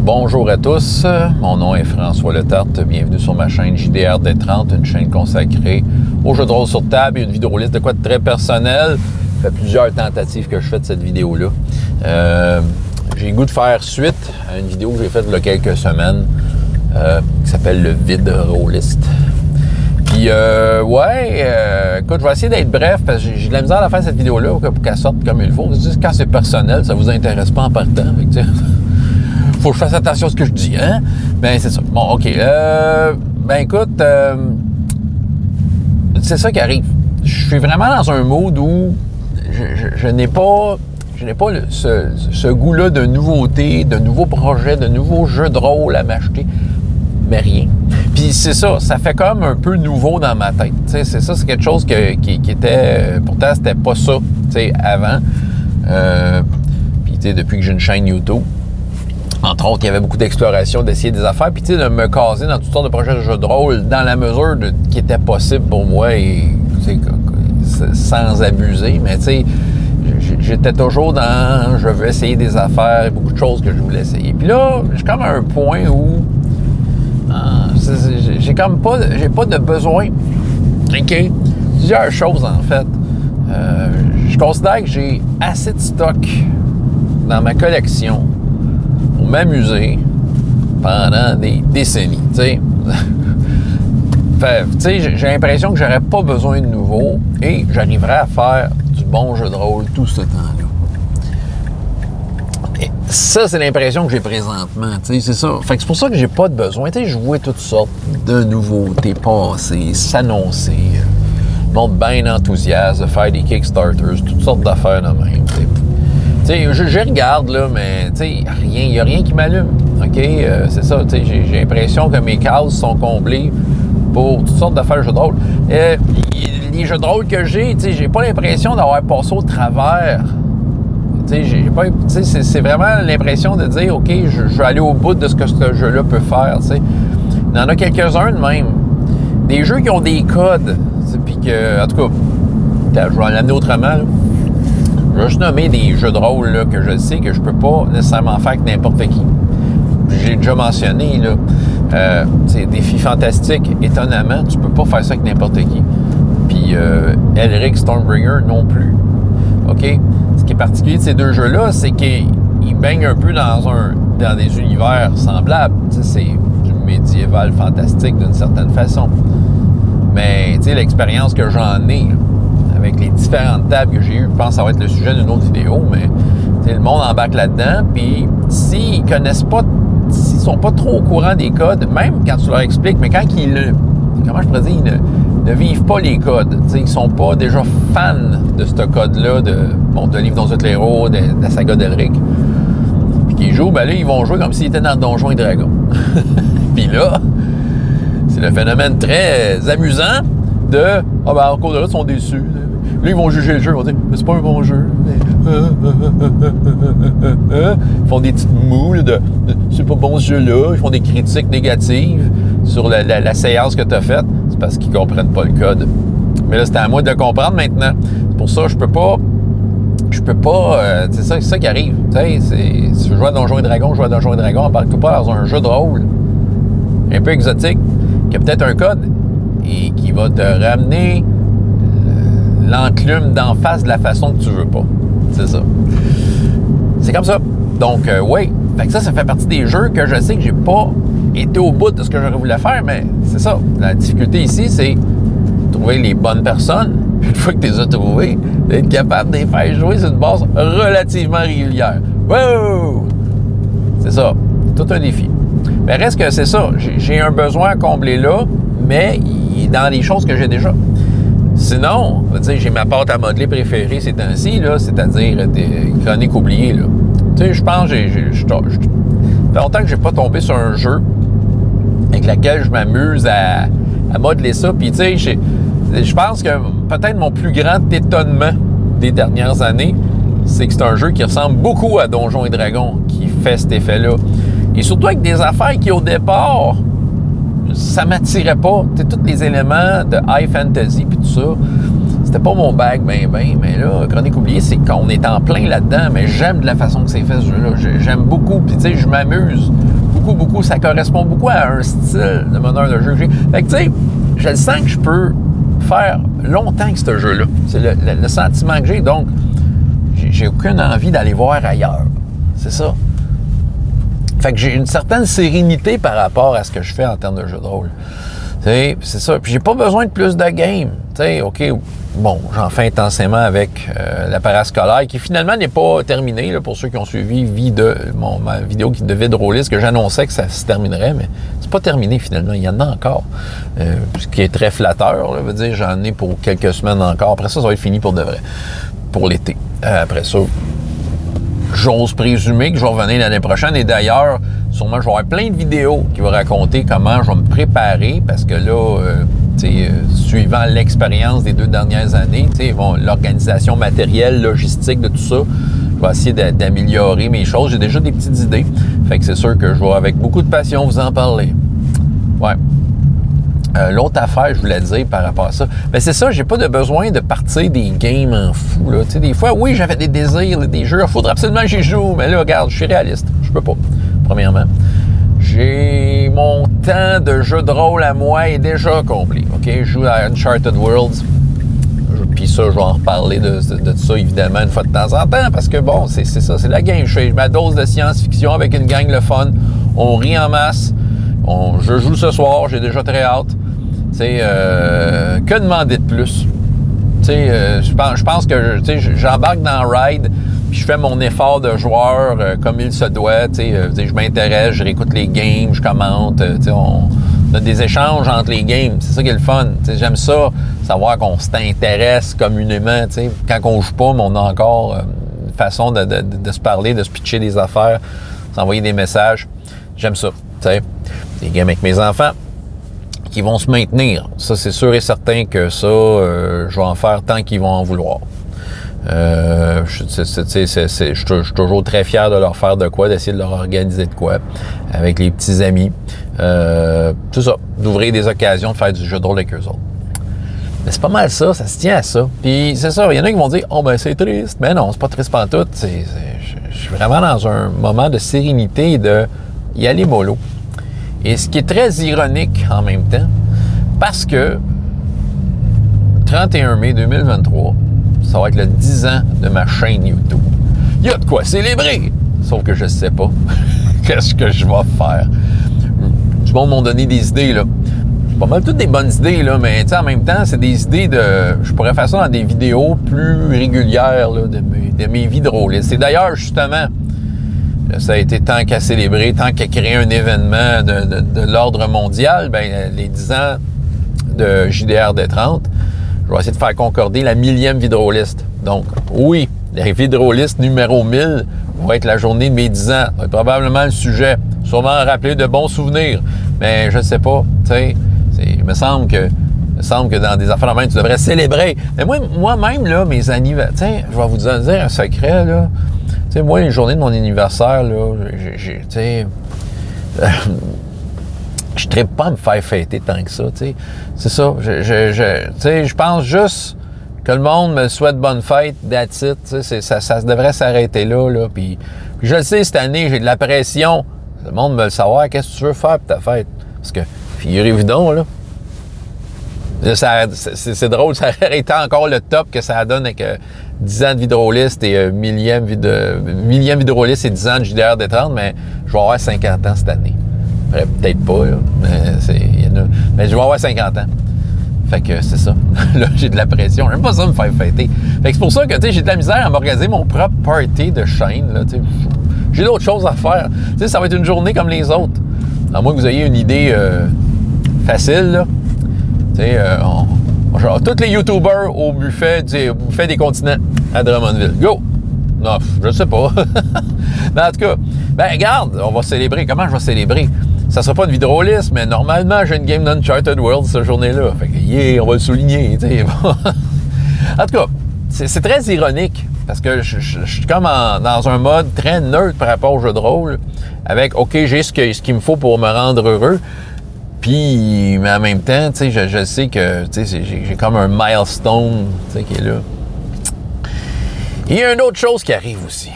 Bonjour à tous, mon nom est François Letarte, bienvenue sur ma chaîne JDRD30, une chaîne consacrée aux jeux de rôle sur table et une vidéoliste de quoi de très personnel. Ça fait plusieurs tentatives que je fais de cette vidéo-là. J'ai le goût de faire suite à une vidéo que j'ai faite il y a quelques semaines qui s'appelle « Le vide rôliste ». Puis, écoute, je vais essayer d'être bref parce que j'ai de la misère à faire cette vidéo-là pour qu'elle sorte comme il faut. Quand c'est personnel, ça vous intéresse pas en partant. Faut que je fasse attention à ce que je dis, hein? Ben, c'est ça. Bon, OK. Écoute, c'est ça qui arrive. Je suis vraiment dans un mood où je n'ai pas ce goût-là de nouveauté, de nouveaux projets, de nouveaux jeux de rôle à m'acheter. Mais rien. Puis c'est ça, ça fait comme un peu nouveau dans ma tête. C'est ça, c'est quelque chose qui était... pourtant, c'était pas ça, avant. Puis, depuis que j'ai une chaîne YouTube, entre autres, il y avait beaucoup d'exploration, d'essayer des affaires, puis de me caser dans toutes sortes de projets de jeux de rôle dans la mesure qui était possible pour moi, et sans abuser, mais j'étais toujours dans je veux essayer des affaires, beaucoup de choses que je voulais essayer. Puis là, j'ai comme un point où j'ai pas de besoin. OK? Plusieurs choses, en fait. Je considère que j'ai assez de stock dans ma collection pour m'amuser pendant des décennies, j'ai l'impression que j'aurais pas besoin de nouveau et j'arriverais à faire du bon jeu de rôle tout ce temps-là. Et ça, c'est l'impression que j'ai présentement, c'est ça. Fait que c'est pour ça que j'ai pas de besoin. Je vois toutes sortes de nouveautés passer, s'annoncer, le monde bien enthousiaste de faire des Kickstarters, toutes sortes d'affaires de même, je regarde, là, mais il n'y a rien qui m'allume. OK? C'est ça. J'ai l'impression que mes cases sont comblées pour toutes sortes d'affaires de jeux de rôle. Les jeux de rôle que j'ai pas l'impression d'avoir passé au travers. C'est vraiment l'impression de dire, OK, je vais aller au bout de ce que ce jeu-là peut faire. Il y en a quelques-uns de même. Des jeux qui ont des codes. Puis que, en tout cas, je vais l'amener autrement, là. Je vais juste nommer des jeux de rôle là, que je sais que je peux pas nécessairement faire avec n'importe qui. J'ai déjà mentionné, là, Défi Fantastique, étonnamment, tu peux pas faire ça avec n'importe qui. Puis Elric Stormbringer non plus. OK? Ce qui est particulier de ces deux jeux-là, c'est qu'ils baignent un peu dans des univers semblables. C'est du médiéval fantastique d'une certaine façon. Mais l'expérience que j'en ai, là, avec les différentes tables que j'ai eues, je pense que ça va être le sujet d'une autre vidéo, mais le monde embarque là-dedans, puis s'ils connaissent pas, s'ils sont pas trop au courant des codes, même quand tu leur expliques, mais quand ils ne vivent pas les codes, ils sont pas déjà fans de ce code-là, de Livre dans les héros, de la saga d'Elric, puis qu'ils jouent, là, ils vont jouer comme s'ils étaient dans Donjons et Dragons. Puis là, c'est le phénomène très amusant de « Ah, encore de là, ils sont déçus. » Là, ils vont juger le jeu, ils vont dire « Mais c'est pas un bon jeu. » Ils font des petites moules de « C'est pas bon ce jeu-là. » Ils font des critiques négatives sur la séance que tu as faite. C'est parce qu'ils comprennent pas le code. Mais là, c'est à moi de le comprendre maintenant. C'est pour ça que je peux pas... c'est ça qui arrive. Si je joue à Donjons et Dragons, embarque-toi pas dans un jeu de rôle un peu exotique, qui a peut-être un code et qui va te ramener l'enclume d'en face de la façon que tu veux pas. C'est ça. C'est comme ça. Donc, oui. Fait que ça fait partie des jeux que je sais que j'ai pas été au bout de ce que j'aurais voulu faire, mais c'est ça. La difficulté ici, c'est trouver les bonnes personnes. Une fois que tu les as trouvées, d'être capable de les faire jouer sur une base relativement régulière. Wow! C'est ça. C'est tout un défi. Mais reste que c'est ça. J'ai un besoin à combler là, mais il est dans les choses que j'ai déjà. Sinon, j'ai ma pâte à modeler préférée ces temps-ci, là, c'est-à-dire des chroniques oubliées. Là. Je pense ça fait longtemps que j'ai pas tombé sur un jeu avec lequel je m'amuse à modeler ça. Puis je pense que peut-être mon plus grand étonnement des dernières années, c'est que c'est un jeu qui ressemble beaucoup à Donjons et Dragons qui fait cet effet-là. Et surtout avec des affaires qui, au départ, ça m'attirait pas. Tous les éléments de high fantasy puis tout ça, c'était pas mon bag mais là, Chronique oubliée, c'est qu'on est en plein là-dedans, mais j'aime de la façon que c'est fait ce jeu-là. J'aime beaucoup, puis je m'amuse beaucoup, ça correspond beaucoup à un style de meneur de jeu que j'ai. Fait que, tu sais, je le sens que je peux faire longtemps que ce jeu-là. C'est le sentiment que j'ai. Donc, j'ai aucune envie d'aller voir ailleurs. C'est ça. Fait que j'ai une certaine sérénité par rapport à ce que je fais en termes de jeu de rôle. C'est ça. Puis j'ai pas besoin de plus de games. T'sais, OK, bon, j'en fais intensément avec la parascolaire qui finalement n'est pas terminée, là, pour ceux qui ont suivi ma vidéo de vide rôliste, que j'annonçais que ça se terminerait, mais c'est pas terminé finalement, il y en a encore. Ce qui est très flatteur, là, veut dire j'en ai pour quelques semaines encore. Après ça va être fini pour de vrai, pour l'été. Après ça, j'ose présumer que je vais revenir l'année prochaine. Et d'ailleurs, sûrement, je vais avoir plein de vidéos qui vont raconter comment je vais me préparer parce que là, suivant l'expérience des 2 dernières années, l'organisation matérielle, logistique, de tout ça, je vais essayer d'améliorer mes choses. J'ai déjà des petites idées. Fait que c'est sûr que je vais, avec beaucoup de passion, vous en parler. Ouais. L'autre affaire, je voulais dire par rapport à ça, ben c'est ça, j'ai pas de besoin de partir des games en fou, là. Tu sais, des fois, oui, j'avais des désirs, des jeux, il faudrait absolument que j'y joue, mais là, regarde, je suis réaliste, je peux pas, premièrement. Mon temps de jeu de rôle à moi est déjà complet, OK? Je joue à Uncharted Worlds, puis ça, je vais en reparler de ça, évidemment, une fois de temps en temps, parce que, bon, c'est ça, c'est la game. Je fais ma dose de science-fiction avec une gang le fun, on rit en masse, je joue ce soir, j'ai déjà très hâte. Que demander de plus? Je pense que j'embarque dans Ride, puis je fais mon effort de joueur comme il se doit. Je m'intéresse, je réécoute les games, je commente. On a des échanges entre les games. C'est ça qui est le fun. J'aime ça, savoir qu'on s'intéresse communément. Quand on joue pas, mais on a encore une façon de se parler, de se pitcher des affaires, s'envoyer des messages. J'aime ça. Des games avec mes enfants qui vont se maintenir. Ça, c'est sûr et certain que ça, je vais en faire tant qu'ils vont en vouloir. Je suis toujours très fier de leur faire de quoi, d'essayer de leur organiser de quoi avec les petits amis. Tout ça, d'ouvrir des occasions de faire du jeu de rôle avec eux autres. Mais c'est pas mal ça se tient à ça. Puis c'est ça, il y en a qui vont dire « Oh ben c'est triste ». Mais non, c'est pas triste pantoute. Je suis vraiment dans un moment de sérénité et de y aller mollo. Et ce qui est très ironique en même temps, parce que 31 mai 2023, ça va être le 10 ans de ma chaîne YouTube. Il y a de quoi célébrer! Sauf que je ne sais pas qu'est-ce que je vais faire. Du monde m'ont donné des idées, là. C'est pas mal toutes des bonnes idées, là, mais en même temps, c'est des idées de... Je pourrais faire ça dans des vidéos plus régulières là, de mes vies de rôlistes. Et d'ailleurs, justement, ça a été tant qu'à célébrer, tant qu'à créer un événement de l'ordre mondial, ben les 10 ans de JDR D30, je vais essayer de faire concorder la 1000e vidroliste. Donc, oui, la vidroliste numéro 1000 va être la journée de mes 10 ans. Ça va être probablement le sujet. Sûrement rappeler de bons souvenirs. Mais je ne sais pas, tu sais, il me semble que dans des affaires de même, tu devrais célébrer. Mais moi-même, là, mes anniversaires, je vais vous dire un secret, là. Tu sais, moi, les journées de mon anniversaire, là, tu sais, je ne trippe pas à me faire fêter tant que ça, tu sais. C'est ça. Tu sais, je pense juste que le monde me souhaite bonne fête, that's it, tu sais, ça devrait s'arrêter là. Puis je le sais, cette année, j'ai de la pression. Le monde veut le savoir. Qu'est-ce que tu veux faire pour ta fête? Parce que, figurez-vous donc, là, c'est drôle, ça aurait été encore le top que ça donne avec 10 ans de vidroliste et millième vidroliste et 10 ans de JDR D30, mais je vais avoir 50 ans cette année. Peut-être pas, là, mais je vais avoir 50 ans. Fait que c'est ça. Là, j'ai de la pression. J'aime pas ça me faire fêter. Fait que c'est pour ça que, tu sais, j'ai de la misère à m'organiser mon propre party de chaîne, là, tu sais. J'ai d'autres choses à faire. Tu sais, ça va être une journée comme les autres. À moins que vous ayez une idée facile, là. Tu sais, genre, tous les YouTubers au buffet des continents à Drummondville. Go! Non, je sais pas. Mais en tout cas, ben regarde, on va célébrer. Comment je vais célébrer? Ça sera pas une vidroliste, mais normalement, j'ai une game d'Uncharted World cette journée-là. Fait que, yeah, on va le souligner, tu sais. En tout cas, c'est très ironique, parce que je suis comme dans un mode très neutre par rapport au jeu de rôle, avec, OK, j'ai ce qu'il me faut pour me rendre heureux, puis, mais en même temps, tu sais, je sais que, tu sais, j'ai comme un milestone, tu sais, qui est là. Il y a une autre chose qui arrive aussi.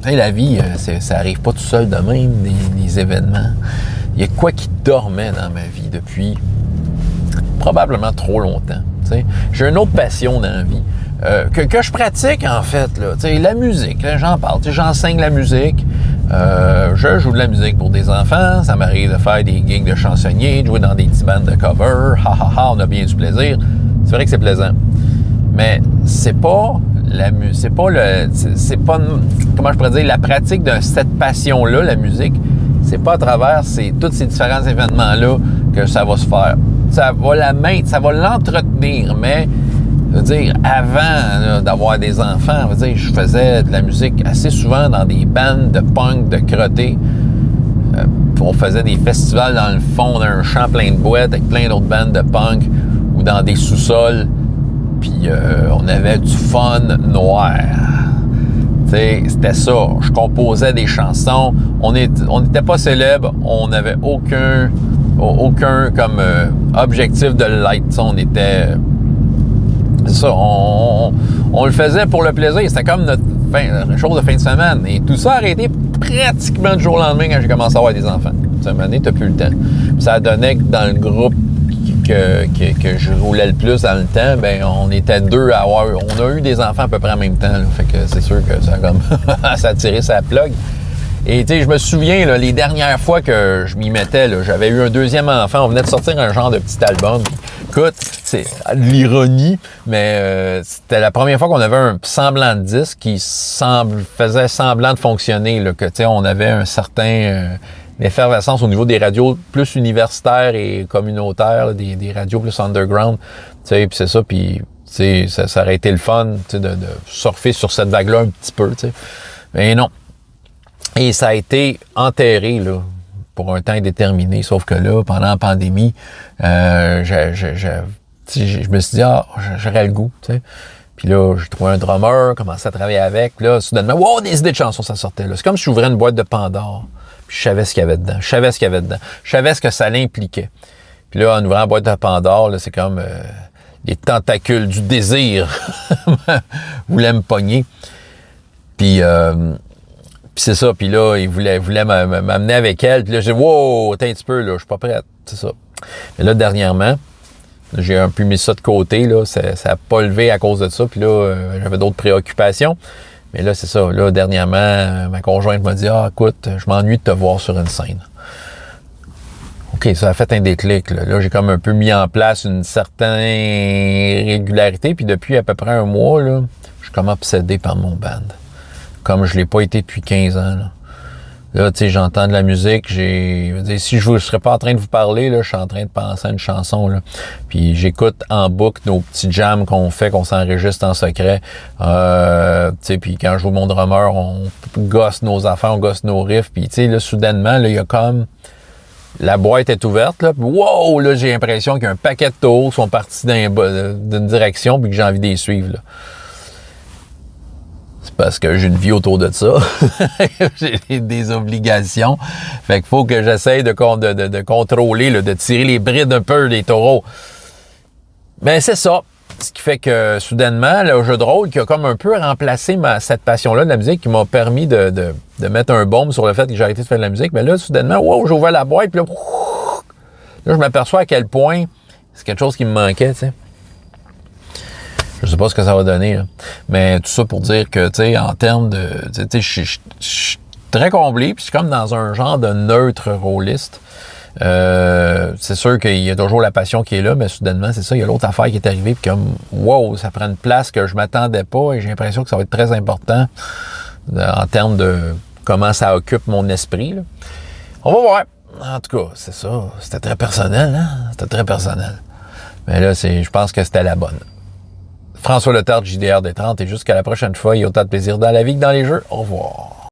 Tu sais, la vie, ça arrive pas tout seul de même, des les événements. Il y a quoi qui dormait dans ma vie depuis probablement trop longtemps. T'sais. J'ai une autre passion dans la vie que je pratique en fait. Là, la musique, là, j'en parle. J'enseigne la musique. Je joue de la musique pour des enfants. Ça m'arrive de faire des gigs de chansonnier, de jouer dans des petits bands de cover. Ha ha ha, on a bien du plaisir. C'est vrai que c'est plaisant. Mais c'est pas comment je pourrais dire, la pratique de cette passion-là, la musique, c'est pas à travers tous ces différents événements-là que ça va se faire. Ça va l'entretenir, mais je veux dire, avant là, d'avoir des enfants, je faisais de la musique assez souvent dans des bandes de punk, de crottés. On faisait des festivals dans le fond d'un champ plein de boîtes avec plein d'autres bandes de punk ou dans des sous-sols. Puis on avait du fun noir. C'était ça. Je composais des chansons. On n'était pas célèbre. On n'avait aucun comme objectif de l'être. On était... C'est ça. On le faisait pour le plaisir. C'était comme notre chose de fin de semaine. Et tout ça a arrêté pratiquement du jour au lendemain quand j'ai commencé à avoir des enfants. À un moment donné, t'as plus le temps. Puis ça donnait que dans le groupe que je roulais le plus dans le temps, ben on était deux à avoir... On a eu des enfants à peu près en même temps. Là, fait que c'est sûr que ça a comme... ça a tiré sa plug. Et tu sais, je me souviens, là, les dernières fois que je m'y mettais, là, j'avais eu un deuxième enfant. On venait de sortir un genre de petit album. Écoute, c'est de l'ironie, mais c'était la première fois qu'on avait un semblant de disque qui faisait semblant de fonctionner. Là, que tu sais, on avait un certain... l'effervescence au niveau des radios plus universitaires et communautaires, là, des radios plus underground, tu sais, puis c'est ça, puis tu sais, ça aurait été le fun, tu sais, de surfer sur cette vague-là un petit peu, tu sais, mais non. Et ça a été enterré, là, pour un temps indéterminé, sauf que là, pendant la pandémie, je me suis dit, j'aurais le goût, tu sais. Puis là, j'ai trouvé un drummer, commencé à travailler avec, puis là, soudainement, wow, des idées de chansons, ça sortait, là. C'est comme si j'ouvrais une boîte de Pandore. Puis je savais ce qu'il y avait dedans. Je savais ce que ça l'impliquait. Puis là, en ouvrant la boîte de Pandore, là, c'est comme les tentacules du désir voulaient me pogner. Puis c'est ça. Puis là, il voulait m'amener avec elle. Puis là, j'ai dit, wow, attends un petit peu, là, je suis pas prête. C'est ça. Mais là, dernièrement, j'ai un peu mis ça de côté. Là, ça n'a pas levé à cause de ça. Puis là, j'avais d'autres préoccupations. Mais là, c'est ça. Là, dernièrement, ma conjointe m'a dit « Ah, écoute, je m'ennuie de te voir sur une scène. » OK, ça a fait un déclic. Là, j'ai comme un peu mis en place une certaine régularité. Puis depuis à peu près un mois, là, je suis comme obsédé par mon band. Comme je l'ai pas été depuis 15 ans. Là, tu sais, j'entends de la musique. Je veux dire, si je ne serais pas en train de vous parler, là, je suis en train de penser à une chanson. Là. Puis j'écoute en boucle nos petits jams qu'on fait, qu'on s'enregistre en secret. Tu sais, puis quand je joue mon drummer, on gosse nos affaires, on gosse nos riffs. Puis tu sais, là, soudainement, là, il y a comme... La boîte est ouverte, là. Puis wow, là, j'ai l'impression qu'il y a un paquet de taureaux qui sont partis d'une direction puis que j'ai envie de les suivre, là. Parce que j'ai une vie autour de ça. J'ai des obligations. Fait qu'il faut que j'essaye de contrôler, là, de tirer les brides un peu des taureaux. Mais c'est ça. Ce qui fait que, soudainement, le jeu de rôle qui a comme un peu remplacé cette passion-là de la musique, qui m'a permis de mettre un baume sur le fait que j'ai arrêté de faire de la musique. Mais là, soudainement, wow, j'ai ouvert la boîte, puis là, je m'aperçois à quel point c'est quelque chose qui me manquait, tu sais. Je sais pas ce que ça va donner, là. Mais tout ça pour dire que, tu sais, en termes de... Tu sais, je suis très comblé, puis je suis comme dans un genre de neutre rôliste. C'est sûr qu'il y a toujours la passion qui est là, mais soudainement, c'est ça, il y a l'autre affaire qui est arrivée, puis comme, wow, ça prend une place que je m'attendais pas, et j'ai l'impression que ça va être très important en termes de comment ça occupe mon esprit, là. On va voir. En tout cas, c'est ça. C'était très personnel, hein? C'était très personnel. Mais là, je pense que c'était la bonne. François Letarte, JDR des 30, et jusqu'à la prochaine fois, il y a autant de plaisir dans la vie que dans les jeux. Au revoir.